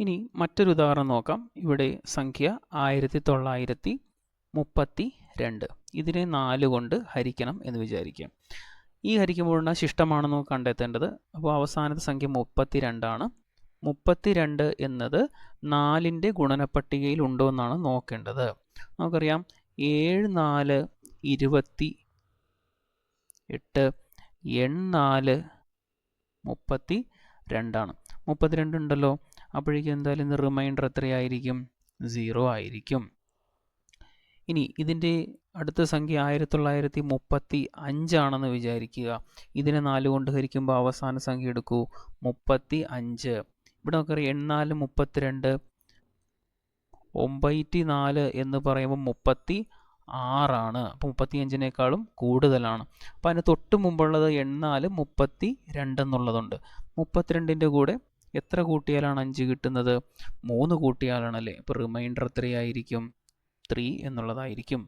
ഇനി മറ്റൊരു ഉദാഹരണം നോക്കാം. ഇവിടെ സംഖ്യ 1932. ഇതിനെ 4 കൊണ്ട് ഹരിക്കണം എന്ന് വിചാരിക്കാം. ഈ ഹരിക്കുമ്പോഴുള്ള ശിഷ്ടമാണ് നമുക്ക് കണ്ടെത്തേണ്ടത്. അപ്പോൾ അവസാനത്തെ സംഖ്യ 32 ആണ്. 32 എന്നത് 4ൻ്റെ ഗുണനപ്പട്ടികയിൽ ഉണ്ടോ എന്നാണ് നോക്കേണ്ടത്. നമുക്കറിയാം 7 4 28, 8 4 32 ആണ്. 32 ഉണ്ടല്ലോ. അപ്പോഴേക്കും എന്തായാലും ഇത് റിമൈൻഡർ എത്രയായിരിക്കും? 0 ആയിരിക്കും. ഇനി ഇതിൻ്റെ അടുത്ത സംഖ്യ 1935 ആണെന്ന് വിചാരിക്കുക. ഇതിനെ 4 കൊണ്ട് ഹരിക്കുമ്പോൾ അവസാന സംഖ്യ എടുക്കൂ, 35. ഇവിടെ നമുക്കറിയാം 8 4 32, 94 എന്ന് പറയുമ്പോൾ 36 ആണ്. അപ്പോൾ 35നേക്കാളും കൂടുതലാണ്. അപ്പോൾ അതിന് തൊട്ട് മുമ്പുള്ളത് 8 4 32 എന്നുള്ളതുണ്ട്. 32ൻ്റെ കൂടെ എത്ര കൂട്ടിയാലാണ് 5 കിട്ടുന്നത്? 3 കൂട്ടിയാലാണല്ലേ. അപ്പോൾ റിമൈൻഡർ എത്രയായിരിക്കും? 3 എന്നുള്ളതായിരിക്കും.